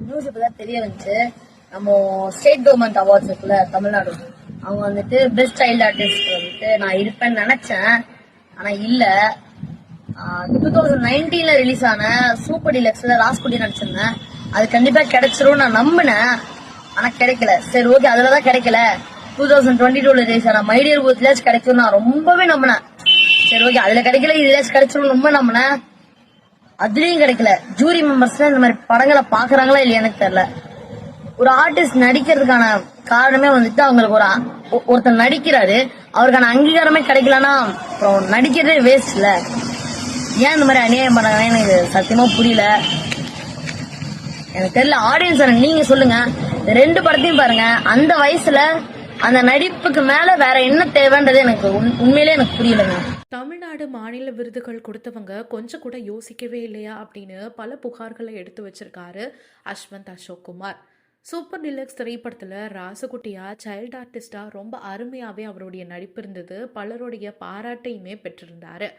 News இப்பதான் தெரிய வந்துச்சு. நம்ம ஸ்டேட் கவர்மெண்ட் அவார்ட்ஸ் இருக்குல்ல தமிழ்நாடு, அவங்க வந்துட்டு பெஸ்ட் சைல்டு ஆர்டிஸ்ட் வந்துட்டு நான் இருப்பேன்னு நினைச்சேன். ஆனா இல்ல. 2019 ரிலீஸ் ஆன சூப்பர் டிலக்ஸ்ல ராஸ்குட்டி நடிச்சிருந்தேன். அது கண்டிப்பா கிடைச்சிரும் நான் நம்பினேன். ஆனா கிடைக்கல. சரி ஓகே, அதுலதான் கிடைக்கல. 2022 ரிலீஸ் ஆன மைடியர் பூத்லாச்சும் கிடைக்கும் நான் ரொம்பவே நம்பினேன். சரி ஓகே, அதுல கிடைக்கல, இதுலாச்சும் கிடைச்சிரும் ரொம்ப நம்பினேன். அதுலயும் கிடைக்கல. ஜூரி மெம்பர்ஸ் இந்த மாதிரி படங்களை பாக்குறாங்களா இல்லையா எனக்கு தெரியல. ஒரு ஆர்டிஸ்ட் நடிக்கிறதுக்கான காரணமே வந்துட்டு அவங்களுக்கு ஒருத்தர் நடிக்கிறாரு, அவருக்கான அங்கீகாரமே கிடைக்கலன்னா அப்புறம் நடிக்கிறதே வேஸ்ட் இல்ல. ஏன் இந்த மாதிரி அநியாயம் பண்ணாங்கன்னு எனக்கு சத்தியமா புரியல. எனக்கு தெரியல. ஆடியன்ஸ் நீங்க சொல்லுங்க. இந்த 2 படத்தையும் பாருங்க. அந்த வயசுல அந்த நடிப்புக்கு மேல வேற என்ன தேவைன்றது எனக்கு உண்மையிலே எனக்கு புரியலங்க. தமிழ்நாடு மாநில விருதுகள் கொடுத்தவங்க கொஞ்சம் கூட யோசிக்கவே இல்லையா அப்படின்னு பல புகார்களை எடுத்து வச்சிருக்காரு அஸ்வந்த் அசோக் குமார். சூப்பர் டிலக்ஸ் திரைப்படத்தில் ராசகுட்டியா சைல்டு ஆர்டிஸ்டா ரொம்ப அருமையாகவே அவருடைய நடிப்பு இருந்தது. பலருடைய பாராட்டையுமே பெற்றிருந்தாரு.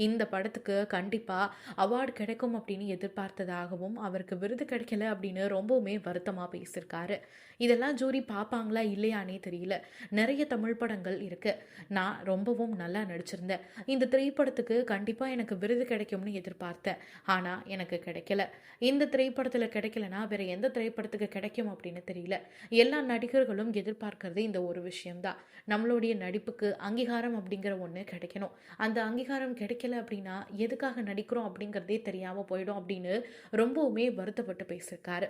இந்த படத்துக்கு கண்டிப்பாக அவார்டு கிடைக்கும் அப்படின்னு எதிர்பார்த்ததாகவும் அவருக்கு விருது கிடைக்கல அப்படின்னு ரொம்பவுமே வருத்தமாக பேசியிருக்காரு. இதெல்லாம் ஜூரி பார்ப்பாங்களா இல்லையானே தெரியல. நிறைய தமிழ் படங்கள் இருக்கு, நான் ரொம்பவும் நல்லா நடிச்சிருந்தேன். இந்த திரைப்படத்துக்கு கண்டிப்பாக எனக்கு விருது கிடைக்கும்னு எதிர்பார்த்தேன். ஆனால் எனக்கு கிடைக்கல. இந்த திரைப்படத்தில் கிடைக்கலனா வேற எந்த திரைப்படத்துக்கு கிடைக்கும் அப்படின்னு தெரியல. எல்லா நடிகர்களும் எதிர்பார்க்கறது இந்த ஒரு விஷயம்தான். நம்மளுடைய நடிப்புக்கு அங்கீகாரம் அப்படிங்கிற ஒன்று கிடைக்கணும். அந்த அங்கீகாரம் கிடைக்கல அப்படின்னா எதுக்காக நடிக்கிறோம் அப்படிங்கிறதே தெரியாமல் போயிடும் அப்படின்னு ரொம்பவுமே வருத்தப்பட்டு பேசியிருக்காரு.